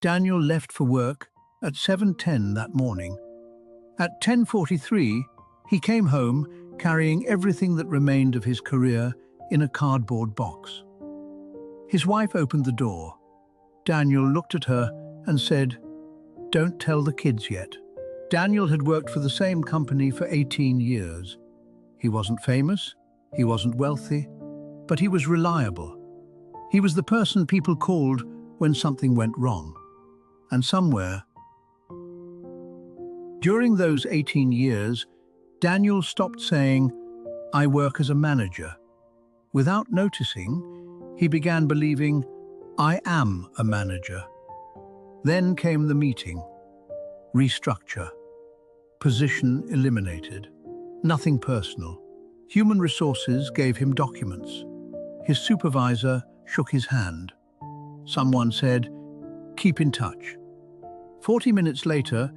Daniel left for work at 7:10 that morning. At 10:43, he came home carrying everything that remained of his career in a cardboard box. His wife opened the door. Daniel looked at her and said, "Don't tell the kids yet." Daniel had worked for the same company for 18 years. He wasn't famous, he wasn't wealthy, but he was reliable. He was the person people called when something went wrong. And somewhere, during those 18 years, Daniel stopped saying, "I work as a manager." Without noticing, he began believing, "I am a manager." Then came the meeting. Restructure. Position eliminated. Nothing personal. Human resources gave him documents. His supervisor shook his hand. Someone said, "Keep in touch." 40 minutes later,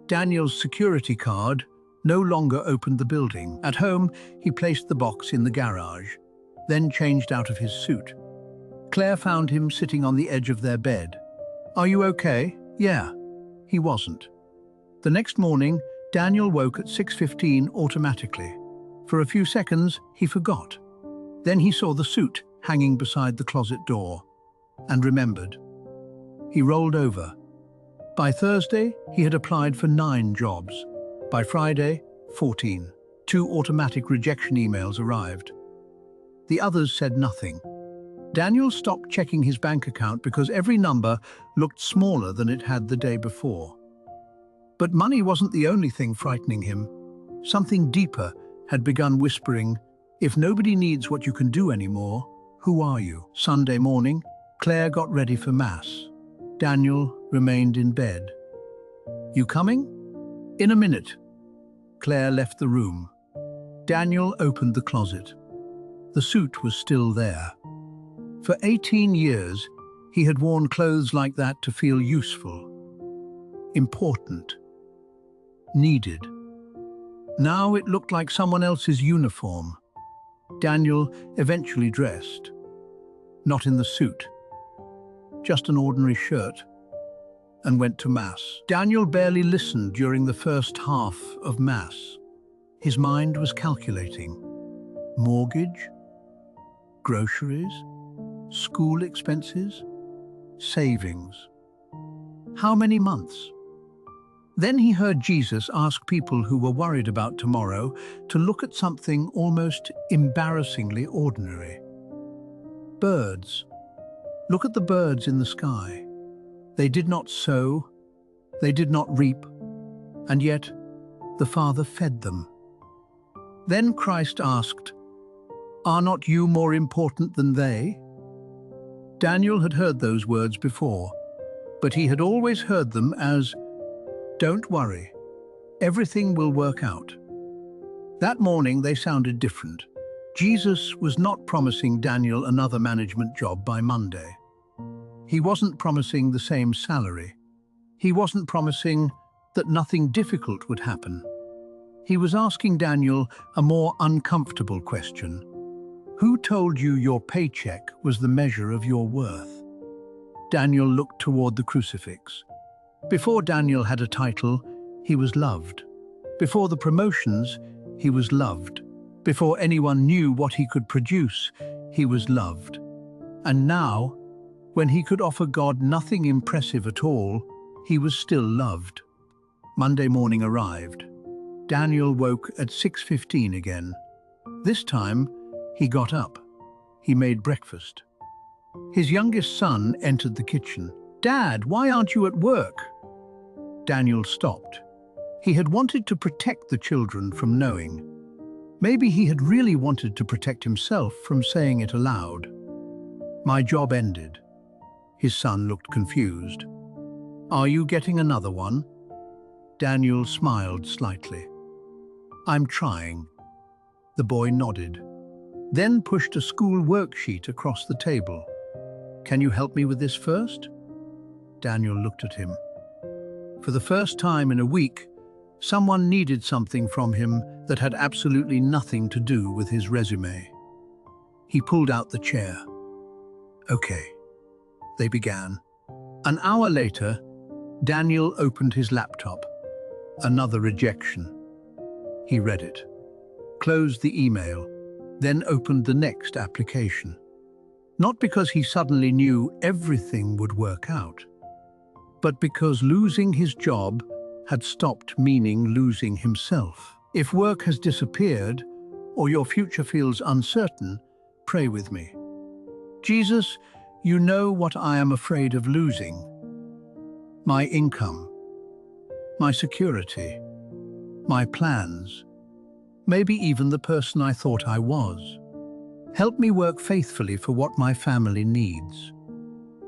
Daniel's security card no longer opened the building. At home, he placed the box in the garage, then changed out of his suit. Claire found him sitting on the edge of their bed. "Are you okay?" "Yeah." He wasn't. The next morning, Daniel woke at 6:15 automatically. For a few seconds, he forgot. Then he saw the suit hanging beside the closet door and remembered. He rolled over. By Thursday, he had applied for 9 jobs. By Friday, 14. 2 automatic rejection emails arrived. The others said nothing. Daniel stopped checking his bank account because every number looked smaller than it had the day before. But money wasn't the only thing frightening him. Something deeper had begun whispering, "If nobody needs what you can do anymore, who are you?" Sunday morning, Claire got ready for Mass. Daniel remained in bed. "You coming?" "In a minute." Claire left the room. Daniel opened the closet. The suit was still there. For 18 years, he had worn clothes like that to feel useful, important, needed. Now it looked like someone else's uniform. Daniel eventually dressed. Not in the suit, just an ordinary shirt, and went to Mass. Daniel barely listened during the first half of Mass. His mind was calculating. Mortgage, groceries, school expenses, savings. How many months? Then he heard Jesus ask people who were worried about tomorrow to look at something almost embarrassingly ordinary. Birds. Look at the birds in the sky. They did not sow, they did not reap, and yet the Father fed them. Then Christ asked, "Are not you more important than they?" Daniel had heard those words before, but he had always heard them as, "Don't worry, everything will work out." That morning they sounded different. Jesus was not promising Daniel another management job by Monday. He wasn't promising the same salary. He wasn't promising that nothing difficult would happen. He was asking Daniel a more uncomfortable question. Who told you your paycheck was the measure of your worth? Daniel looked toward the crucifix. Before Daniel had a title, he was loved. Before the promotions, he was loved. Before anyone knew what he could produce, he was loved. And now, when he could offer God nothing impressive at all, he was still loved. Monday morning arrived. Daniel woke at 6:15 again. This time, he got up. He made breakfast. His youngest son entered the kitchen. "Dad, why aren't you at work?" Daniel stopped. He had wanted to protect the children from knowing. Maybe he had really wanted to protect himself from saying it aloud. "My job ended." His son looked confused. "Are you getting another one?" Daniel smiled slightly. "I'm trying." The boy nodded, then pushed a school worksheet across the table. "Can you help me with this first?" Daniel looked at him. For the first time in a week, someone needed something from him that had absolutely nothing to do with his resume. He pulled out the chair. "Okay," they began. An hour later, Daniel opened his laptop. Another rejection. He read it, closed the email, then opened the next application. Not because he suddenly knew everything would work out, but because losing his job had stopped meaning losing himself. If work has disappeared or your future feels uncertain, pray with me. Jesus, you know what I am afraid of losing. My income, my security, my plans, maybe even the person I thought I was. Help me work faithfully for what my family needs.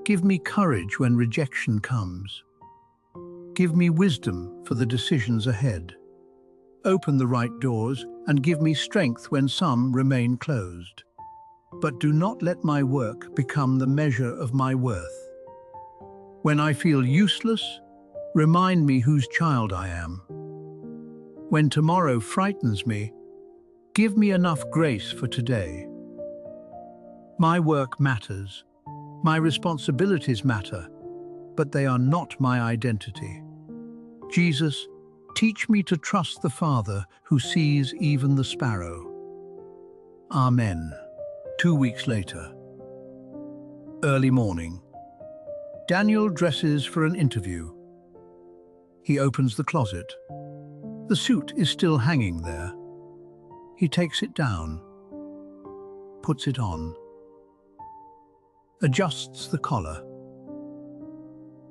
Give me courage when rejection comes. Give me wisdom for the decisions ahead. Open the right doors and give me strength when some remain closed. But do not let my work become the measure of my worth. When I feel useless, remind me whose child I am. When tomorrow frightens me, give me enough grace for today. My work matters. My responsibilities matter, but they are not my identity. Jesus, teach me to trust the Father who sees even the sparrow. Amen. 2 weeks later. Early morning. Daniel dresses for an interview. He opens the closet. The suit is still hanging there. He takes it down, puts it on, adjusts the collar.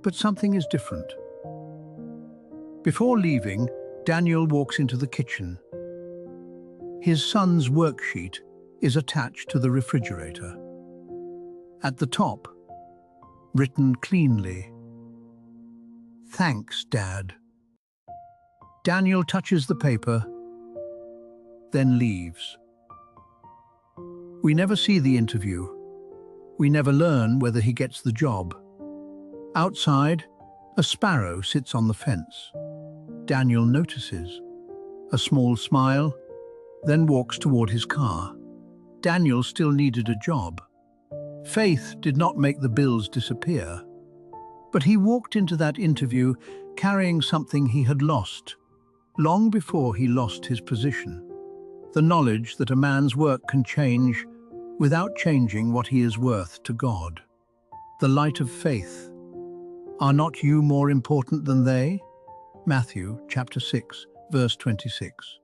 But something is different. Before leaving, Daniel walks into the kitchen. His son's worksheet is attached to the refrigerator. At the top, written cleanly, "Thanks, Dad." Daniel touches the paper, then leaves. We never see the interview. We never learn whether he gets the job. Outside, a sparrow sits on the fence. Daniel notices. A small smile, then walks toward his car. Daniel still needed a job. Faith did not make the bills disappear. But he walked into that interview carrying something he had lost, long before he lost his position. The knowledge that a man's work can change without changing what he is worth to God. The light of faith. Are not you more important than they? Matthew chapter 6, verse 26.